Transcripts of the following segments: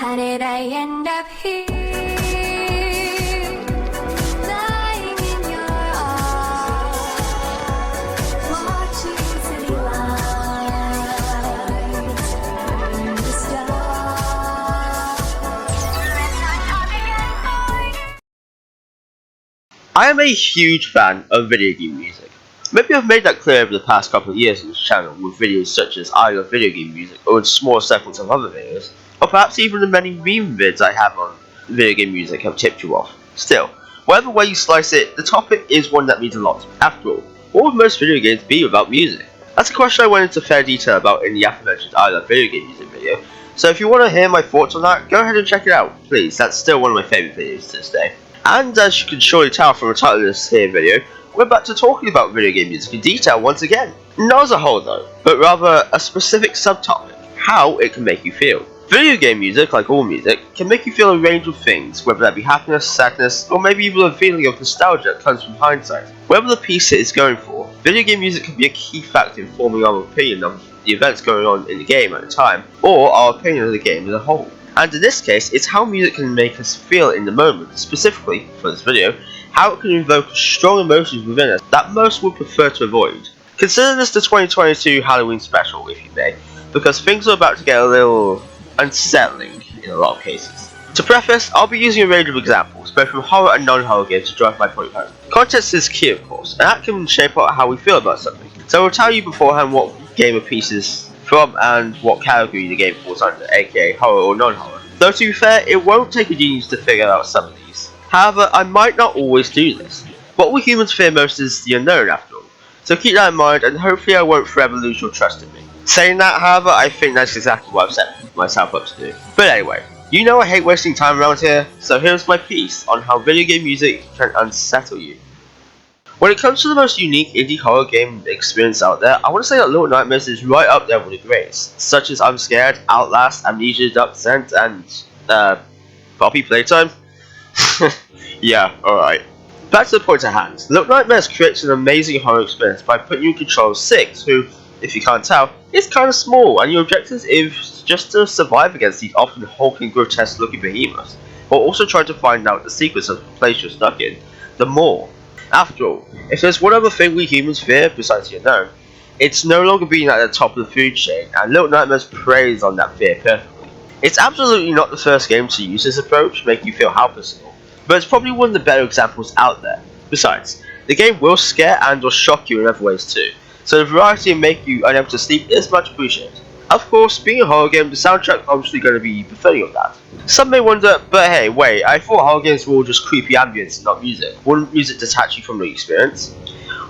How did I end up here? Lying in your arms, watching city lights burn the stars. I am a huge fan of video game music. Maybe I've made that clear over the past couple of years on this channel with videos such as I love video game music or in small segments of other videos, or perhaps even the many meme vids I have on video game music have tipped you off. Still, whatever way you slice it, the topic is one that means a lot. After all, what would most video games be without music? That's a question I went into fair detail about in the aforementioned I love video game music video, so if you want to hear my thoughts on that, go ahead and check it out, please. That's still one of my favourite videos to this day. And as you can surely tell from the title of this here video, we're back to talking about video game music in detail once again. Not as a whole though, but rather a specific subtopic, how it can make you feel. Video game music, like all music, can make you feel a range of things, whether that be happiness, sadness, or maybe even a feeling of nostalgia that comes from hindsight. Whatever the piece it is going for, video game music can be a key factor in forming our opinion of the events going on in the game at the time, or our opinion of the game as a whole. And in this case, it's how music can make us feel in the moment, specifically, for this video, how it can invoke strong emotions within us that most would prefer to avoid. Consider this the 2022 Halloween special, if you may, because things are about to get a little unsettling in a lot of cases. To preface, I'll be using a range of examples, both from horror and non-horror games to drive my point home. Context is key, of course, and that can shape out how we feel about something. So I'll tell you beforehand what game a piece is from and what category the game falls under, aka horror or non-horror. Though to be fair, it won't take a genius to figure out some of these. However, I might not always do this. What we humans fear most is the unknown after all, so keep that in mind and hopefully I won't forever lose your trust in me. Saying that, however, I think that's exactly what I've set myself up to do. But anyway, you know I hate wasting time around here, so here's my piece on how video game music can unsettle you. When it comes to the most unique indie horror game experience out there, I want to say that Little Nightmares is right up there with the greats, such as I'm Scared, Outlast, Amnesia, Dark Descent, and Poppy Playtime. Yeah, alright. Back to the point at hand. Little Nightmares creates an amazing horror experience by putting you in control of Six, who, if you can't tell, is kind of small, and your objective is just to survive against these often hulking, grotesque looking behemoths, while also trying to find out the secrets of the place you're stuck in, the more. After all, if there's one other thing we humans fear besides the unknown, it's no longer being at the top of the food chain, and Little Nightmares preys on that fear perfectly. It's absolutely not the first game to use this approach, make you feel helpless and all, but it's probably one of the better examples out there. Besides, the game will scare and or shock you in other ways too, so the variety and make you unable to sleep is much appreciated. Of course, being a horror game, the soundtrack is obviously going to be befitting of that. Some may wonder, but hey, wait, I thought horror games were all just creepy ambience and not music. Wouldn't music detach you from the experience?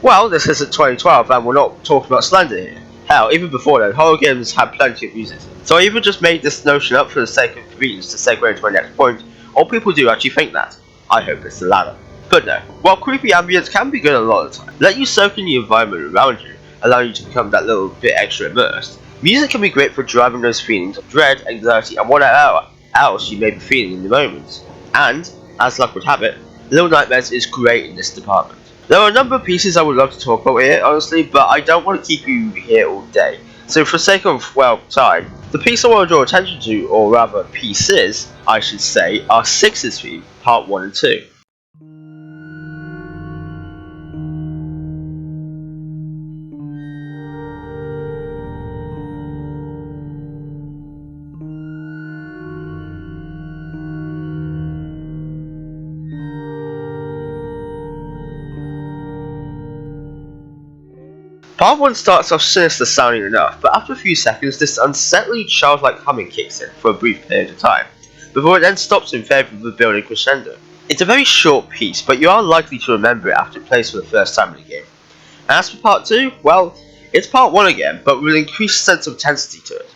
Well, this isn't 2012 and we're not talking about slander here. Hell, even before then, horror games had plenty of music. So I either just made this notion up for the sake of convenience to segue into my next point, or people do actually think that. I hope it's the latter. But no, while creepy ambience can be good a lot of the time, let you soak in the environment around you, allowing you to become that little bit extra immersed. Music can be great for driving those feelings of dread, anxiety, and whatever else you may be feeling in the moment. And, as luck would have it, Little Nightmares is great in this department. There are a number of pieces I would love to talk about here, honestly, but I don't want to keep you here all day. So for the sake of, well, time, the piece I want to draw attention to, or rather pieces, I should say, are Six's theme, part 1 and 2. Part 1 starts off sinister sounding enough, but after a few seconds this unsettling childlike humming kicks in for a brief period of time, before it then stops in favour of the building crescendo. It's a very short piece, but you are likely to remember it after it plays for the first time in the game. And as for part 2, well, it's part 1 again, but with an increased sense of intensity to it.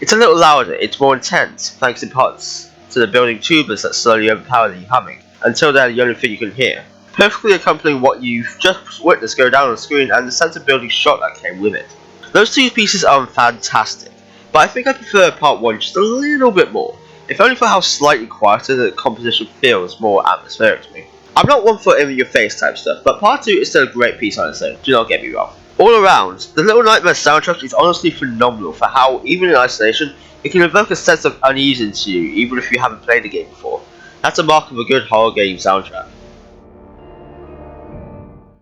It's a little louder, it's more intense, thanks in parts to the building tubas that slowly overpower the humming, until they're the only thing you can hear, perfectly accompanying what you've just witnessed go down on the screen and the sense of building shot that came with it. Those two pieces are fantastic, but I think I prefer part 1 just a little bit more, if only for how slightly quieter the composition feels more atmospheric to me. I'm not one for in-your-face type stuff, but part 2 is still a great piece on its own, do not get me wrong. All around, the Little Nightmares soundtrack is honestly phenomenal for how, even in isolation, it can evoke a sense of uneasiness to you even if you haven't played the game before. That's a mark of a good horror game soundtrack.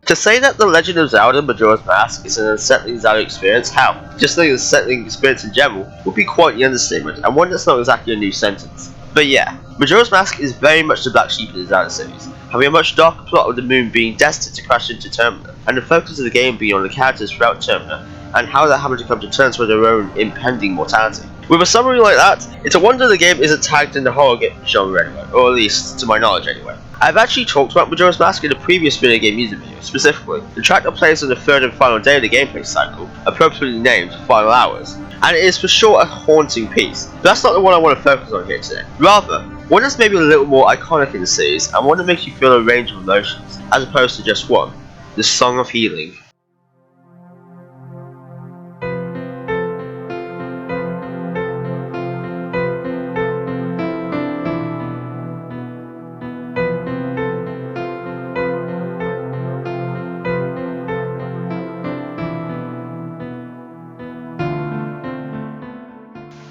To say that The Legend of Zelda Majora's Mask is an unsettling Zelda experience, hell, just an unsettling experience in general, would be quite the understatement, and one that's not exactly a new sentence. But yeah, Majora's Mask is very much the black sheep of the Zelda series, having a much darker plot of the moon being destined to crash into Termina, and the focus of the game being on the characters throughout Termina, and how they're having to come to terms with their own impending mortality. With a summary like that, it's a wonder the game isn't tagged in the horror game genre anyway, or at least to my knowledge anyway. I've actually talked about Majora's Mask in a previous video game music video, specifically the track that plays on the third and final day of the gameplay cycle, appropriately named Final Hours, and it is for sure a haunting piece, but that's not the one I want to focus on here today. Rather, one that's maybe a little more iconic in the series, and one that makes you feel a range of emotions, as opposed to just one, the Song of Healing.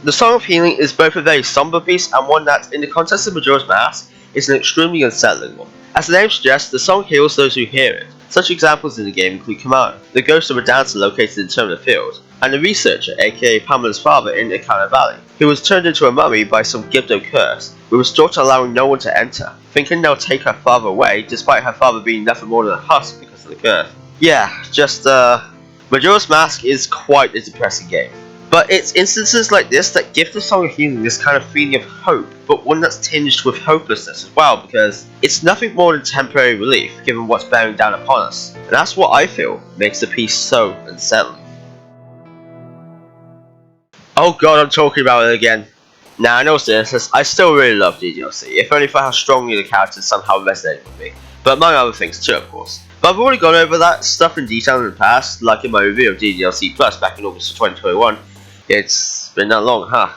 The Song of Healing is both a very somber piece and one that, in the context of Majora's Mask, is an extremely unsettling one. As the name suggests, the song heals those who hear it. Such examples in the game include Kamano, the ghost of a dancer located in Termina Field, and the researcher, aka Pamela's father in Ikana Valley, who was turned into a mummy by some Gibdo curse, who was taught to allowing no one to enter, thinking they'll take her father away, despite her father being nothing more than a husk because of the curse. Yeah, Majora's Mask is quite a depressing game. But it's instances like this that give the Song of Healing this kind of feeling of hope, but one that's tinged with hopelessness as well, because it's nothing more than temporary relief given what's bearing down upon us, and that's what I feel makes the piece so unsettling. Oh god, I'm talking about it again. Now I know this, I still really love DDLC, if only for how strongly the characters somehow resonate with me, but among other things too of course. But I've already gone over that stuff in detail in the past, like in my review of DDLC Plus back in August of 2021. It's been that long, huh?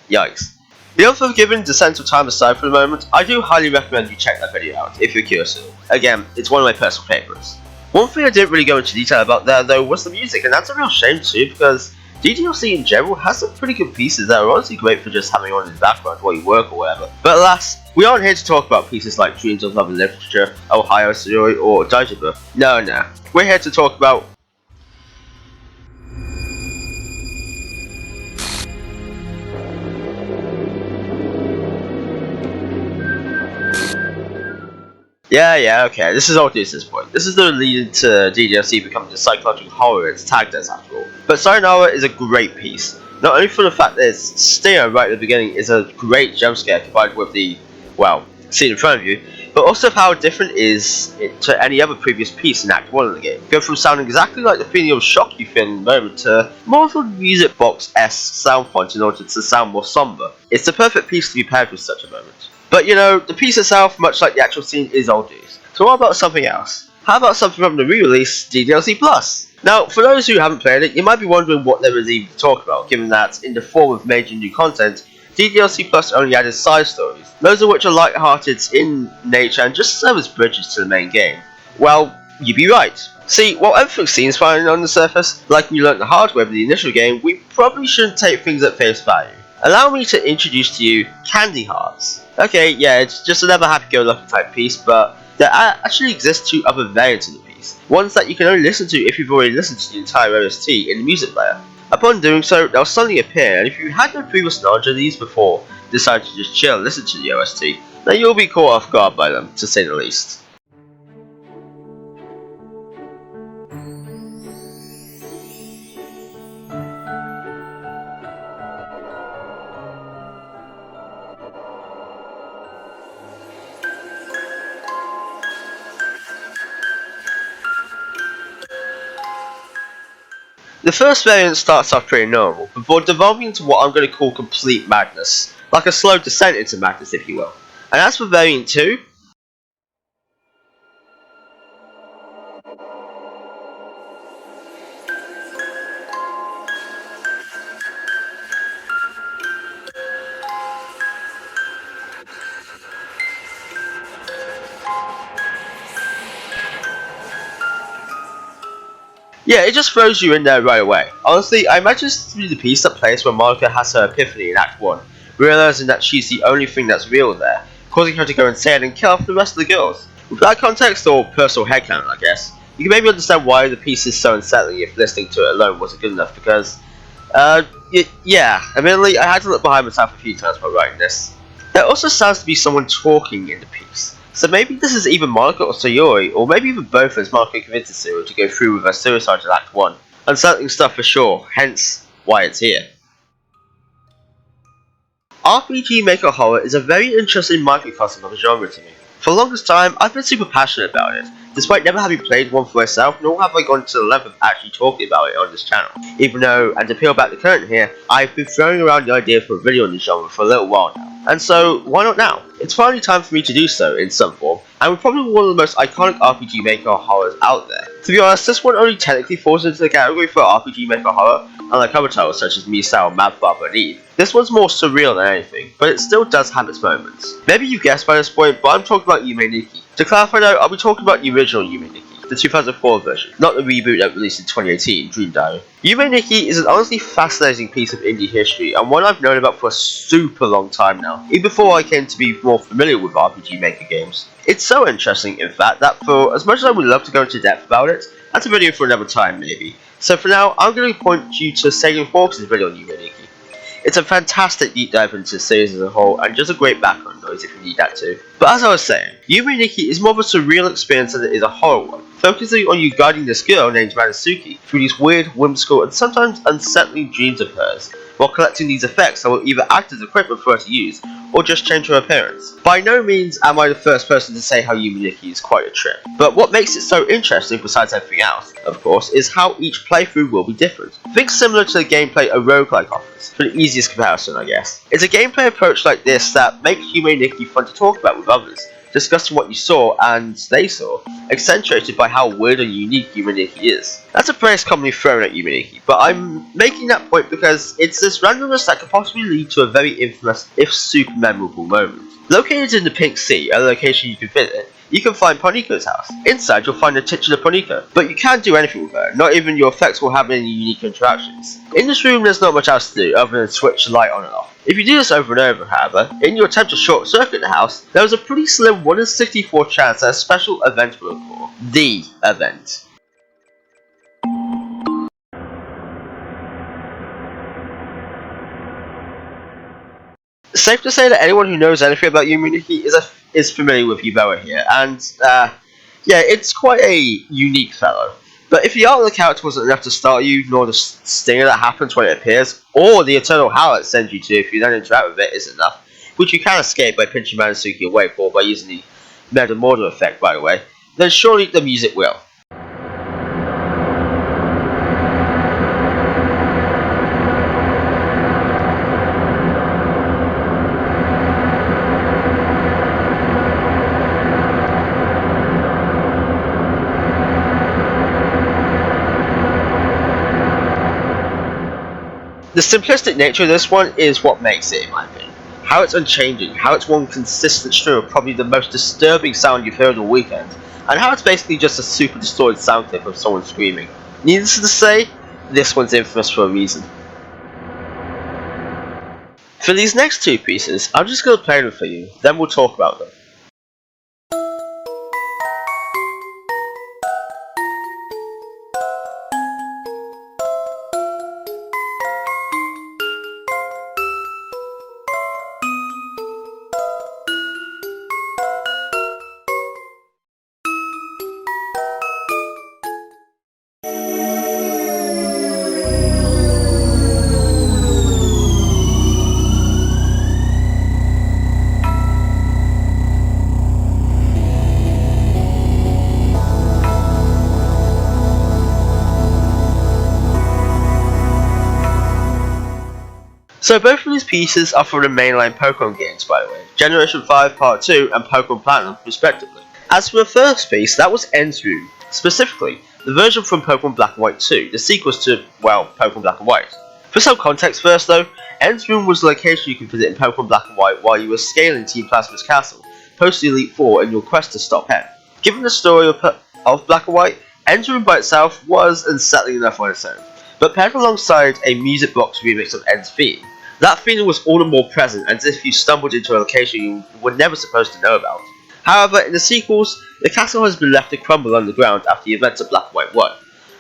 Yikes. The Unforgiven Descent of Time aside for the moment, I do highly recommend you check that video out if you're curious at all. Again, it's one of my personal favourites. One thing I didn't really go into detail about there though was the music, and that's a real shame too, because DDLC in general has some pretty good pieces that are honestly great for just having on in the background while you work or whatever. But alas, we aren't here to talk about pieces like Dreams of Love and Literature, Ohio Story, or Daijoubu. No. We're here to talk about Yeah, okay, this is all due to this point. This is the lead to DDLC becoming the psychological horror it's tagged as after all. But Sayonara is a great piece. Not only for the fact that its stinger right at the beginning is a great jump scare combined with the, well, scene in front of you, but also how different is it to any other previous piece in Act 1 of the game. Go from sounding exactly like the feeling of shock you feel in the moment to more of a music box-esque sound point in order to sound more somber. It's the perfect piece to be paired with such a moment. But you know, the piece itself, much like the actual scene, is old news. So what about something else? How about something from the re-release DDLC Plus? Now, for those who haven't played it, you might be wondering what there is even to talk about, given that, in the form of major new content, DDLC Plus only added side stories, most of which are light-hearted in nature and just serve as bridges to the main game. Well, you'd be right. See, while everything seems fine on the surface, like we learnt the hard way with the initial game, we probably shouldn't take things at face value. Allow me to introduce to you Candy Heartz. Okay, yeah, it's just another happy-go-lucky type piece, but there actually exist two other variants of the piece. Ones that you can only listen to if you've already listened to the entire OST in the music player. Upon doing so, they'll suddenly appear, and if you had no previous knowledge of these before, decide to just chill and listen to the OST, then you'll be caught off guard by them, to say the least. The first variant starts off pretty normal, before devolving into what I'm going to call complete madness, like a slow descent into madness if you will. And as for variant 2, Yeah, it just throws you in there right away. Honestly, I imagine this to be the piece that plays when Monica has her epiphany in Act 1, realizing that she's the only thing that's real there, causing her to go insane and kill off the rest of the girls. With that context, or personal headcanon I guess, you can maybe understand why the piece is so unsettling if listening to it alone wasn't good enough, because, yeah, admittedly, I had to look behind myself a few times while writing this. There also sounds to be someone talking in the piece, so maybe this is either Monica or Sayori, or maybe even both, as Monica convinces Sayori to go through with her suicide in Act 1. Unsettling stuff for sure, hence why it's here. RPG Maker Horror is a very interesting microcosm of a genre to me. For the longest time, I've been super passionate about it, despite never having played one for myself, nor have I gone to the length of actually talking about it on this channel. Even though, and to peel back the curtain here, I've been throwing around the idea for a video on this genre for a little while now. And so, why not now? It's finally time for me to do so in some form, and we're probably one of the most iconic RPG Maker horrors out there. To be honest, this one only technically falls into the category for RPG Maker horror, unlike other titles such as Misao, Mad Father, and Eve. This one's more surreal than anything, but it still does have its moments. Maybe you guessed by this point, but I'm talking about Yume Nikki. To clarify though, I'll be talking about the original Yume Nikki, the 2004 version, not the reboot that released in 2018, Dream Diary. Yume Nikki is an honestly fascinating piece of indie history, and one I've known about for a super long time now, even before I came to be more familiar with RPG Maker games. It's so interesting, in fact, that for as much as I would love to go into depth about it, that's a video for another time maybe. So for now, I'm going to point you to Sailing Fox's video on Yume Nikki. It's a fantastic deep dive into the series as a whole, and just a great background noise if you need that too. But as I was saying, Yume Nikki is more of a surreal experience than it is a horror one, focusing on you guiding this girl named Manasuki through these weird, whimsical, and sometimes unsettling dreams of hers, while collecting these effects that will either act as equipment for her to use, or just change her appearance. By no means am I the first person to say how Yume Nikki is quite a trip, but what makes it so interesting, besides everything else, of course, is how each playthrough will be different. Think similar to the gameplay a roguelike offers, for the easiest comparison I guess. It's a gameplay approach like this that makes Yume Nikki fun to talk about with others, discussing what you saw and they saw, accentuated by how weird and unique Yume Nikki is. That's a praise commonly thrown at Yume Nikki, but I'm making that point because it's this randomness that could possibly lead to a very infamous, if super memorable moment. Located in the Pink Sea, a location you can visit, you can find Poniko's house. Inside you'll find the titular Poniko, but you can't do anything with her, not even your effects will have any unique interactions. In this room there's not much else to do other than switch the light on and off. If you do this over and over, however, in your attempt to short circuit the house, there is a pretty slim 1 in 64 chance that a special event will occur. The event. Safe to say that anyone who knows anything about Yume Nikki is familiar with Uboa here, and yeah, it's quite a unique fellow. But if the art of the character wasn't enough to start you, nor the stinger that happens when it appears, or the eternal howl it sends you to if you don't interact with it isn't enough, which you can escape by pinching Manasuki away for by using the Murder Mortar effect by the way, then surely the music will. The simplistic nature of this one is what makes it, in my opinion. How it's unchanging, how it's one consistent string of probably the most disturbing sound you've heard all weekend, and how it's basically just a super distorted sound clip of someone screaming. Needless to say, this one's infamous for a reason. For these next two pieces, I'm just going to play them for you, then we'll talk about them. So both of these pieces are from the mainline Pokemon games by the way, Generation 5 Part 2 and Pokemon Platinum respectively. As for the first piece, that was End's Room, specifically the version from Pokemon Black and White 2, the sequels to, well, Pokemon Black and White. For some context first though, End's Room was the location you could visit in Pokemon Black and White while you were scaling Team Plasma's castle, post the Elite Four in your quest to stop End. Given the story of Black and White, End's Room by itself was unsettling enough on its own, but paired alongside a music box remix of End's theme, that feeling was all the more present, as if you stumbled into a location you were never supposed to know about. However, in the sequels, the castle has been left to crumble underground after the events of Black and White 1.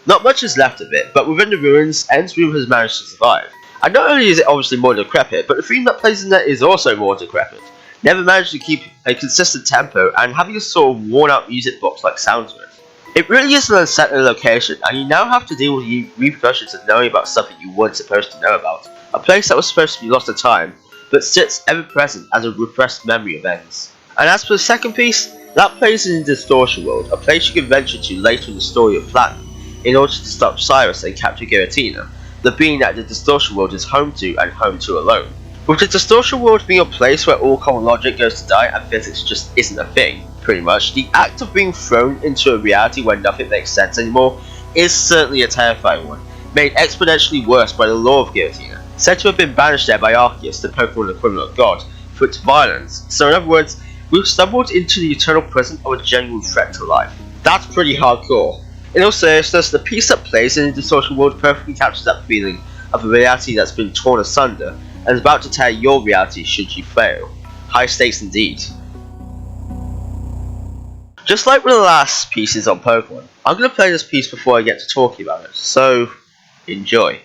Not much is left of it, but within the ruins, End's Room has managed to survive. And not only is it obviously more decrepit, but the theme that plays in it is also more decrepit. Never managed to keep a consistent tempo and having a sort of worn out music box like sound to it. It really is an unsettling location, and you now have to deal with the repercussions of knowing about stuff that you weren't supposed to know about. A place that was supposed to be lost to time, but sits ever present as a repressed memory of Ends. And as for the second piece, that plays in the Distortion world, a place you can venture to later in the story of Platinum, in order to stop Cyrus and capture Giratina, the being that the Distortion world is home to and home to alone. With the Distortion world being a place where all common logic goes to die and physics just isn't a thing, pretty much, the act of being thrown into a reality where nothing makes sense anymore is certainly a terrifying one, made exponentially worse by the law of Giratina, said to have been banished there by Arceus, the Pokemon equivalent of God, for its violence. So in other words, we've stumbled into the eternal presence of a genuine threat to life. That's pretty hardcore. In all seriousness, the piece that plays in the Distortion world perfectly captures that feeling of a reality that's been torn asunder and is about to tear your reality should you fail. High stakes indeed. Just like with the last pieces on Pokemon, I'm going to play this piece before I get to talking about it, so enjoy.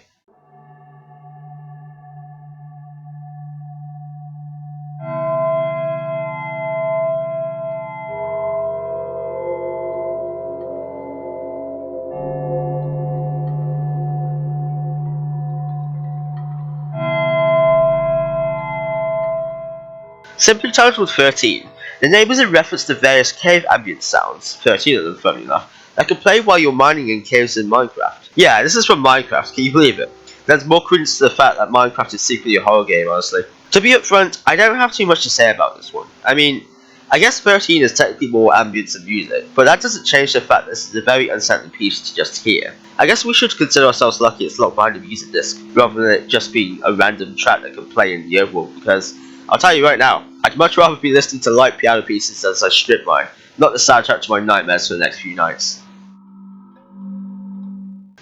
Simply titled 13, the name is in reference to various cave ambient sounds, 13 of them funny enough, that can play while you're mining in caves in Minecraft. Yeah, this is from Minecraft, can you believe it? There's more credence to the fact that Minecraft is secretly a horror game, honestly. To be upfront, I don't have too much to say about this one. I mean, I guess 13 is technically more ambience than music, but that doesn't change the fact that this is a very unsettling piece to just hear. I guess we should consider ourselves lucky it's locked behind a music disc, rather than it just being a random track that can play in the overworld, because I'll tell you right now, I'd much rather be listening to light piano pieces as I strip mine, not the soundtrack to my nightmares for the next few nights.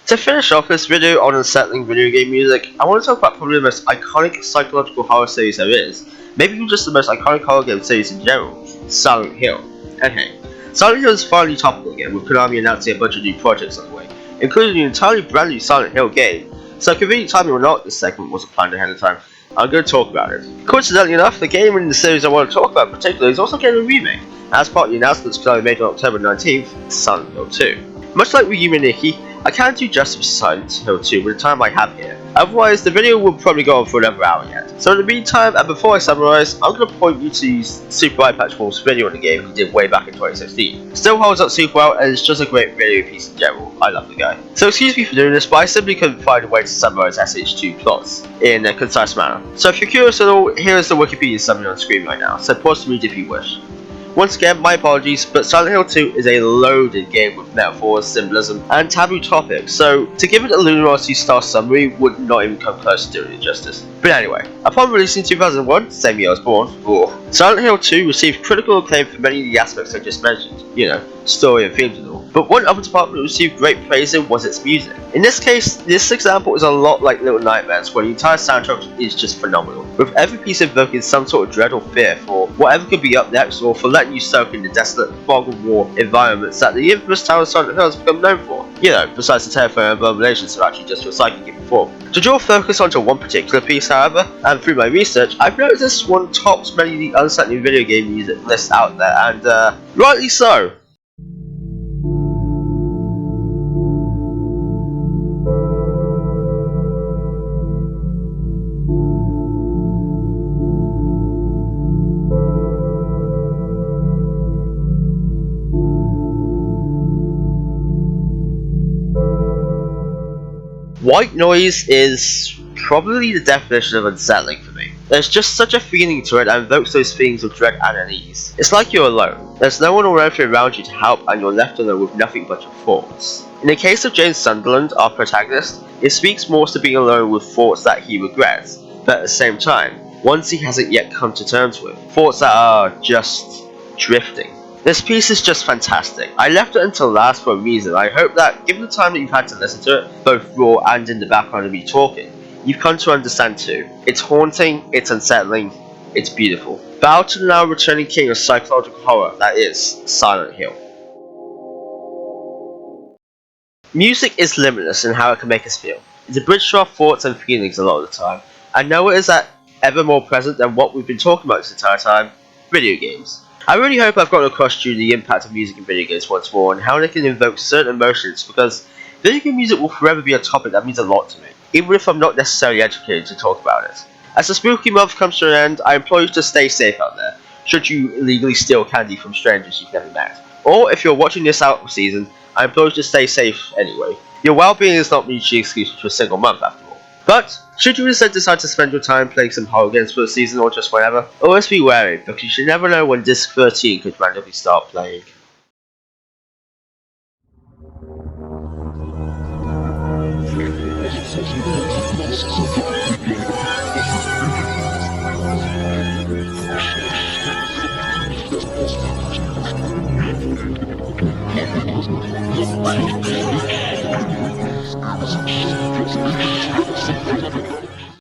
To finish off this video on unsettling video game music, I want to talk about probably the most iconic psychological horror series there is, maybe even just the most iconic horror game series in general, Silent Hill. And hey, Silent Hill is finally topical again, with Konami announcing a bunch of new projects on the way, including an entirely brand new Silent Hill game, so convenient timing or not, this segment wasn't planned ahead of time. I'm going to talk about it. Coincidentally enough, the game in the series I want to talk about in particular is also getting a remake, as part of the announcements Konami made on October 19th, Silent Hill 2. Much like with Yume and Nikki, I can't do justice to Silent Hill 2 with the time I have here, otherwise the video will probably go on for another hour yet. So in the meantime, and before I summarise, I'm going to point you to Super Eye Patchful's video on the game he did way back in 2016. Still holds up super well and is just a great video piece in general. I love the guy. So excuse me for doing this, but I simply couldn't find a way to summarise SH2 plots in a concise manner. So if you're curious at all, here is the Wikipedia summary on screen right now, so pause to read if you wish. Once again, my apologies, but Silent Hill 2 is a loaded game with metaphors, symbolism, and taboo topics, so to give it a Lunar Odyssey style summary would not even come close to doing it justice. But anyway, upon releasing in 2001, same year I was born, Silent Hill 2 received critical acclaim for many of the aspects I just mentioned, you know, story and themes and all. But one other department that received great praise in was its music. In this case, this example is a lot like Little Nightmares, where the entire soundtrack is just phenomenal, with every piece invoking some sort of dread or fear for whatever could be up next, or for letting you soak in the desolate fog of war environments that the infamous town of Silent Hill has become known for. You know, besides the terrifying abominations that actually just feel psychic in form. To draw focus onto one particular piece, however, and through my research, I've noticed this one tops many of the unsettling video game music lists out there, and rightly so. White noise is probably the definition of unsettling for me. There's just such a feeling to it that invokes those feelings of dread and unease. It's like you're alone. There's no one or anything around you to help, and you're left alone with nothing but your thoughts. In the case of James Sunderland, our protagonist, it speaks more to being alone with thoughts that he regrets, but at the same time, ones he hasn't yet come to terms with. Thoughts that are just drifting. This piece is just fantastic. I left it until last for a reason. I hope that, given the time that you've had to listen to it, both raw and in the background of me talking, you've come to understand too. It's haunting, it's unsettling, it's beautiful. Bow to the now returning king of psychological horror, that is, Silent Hill. Music is limitless in how it can make us feel. It's a bridge to our thoughts and feelings a lot of the time. I know it is that ever more present than what we've been talking about this entire time, video games. I really hope I've gotten across to you the impact of music in video games once more and how they can invoke certain emotions, because video game music will forever be a topic that means a lot to me, even if I'm not necessarily educated to talk about it. As the spooky month comes to an end, I implore you to stay safe out there, should you illegally steal candy from strangers you've never met. Or if you're watching this out of season, I implore you to stay safe anyway. Your well-being is not mutually exclusive to a single month after all. But, should you instead decide to spend your time playing some horror games for the season or just whenever, always be wary, because you should never know when disc 13 could randomly start playing.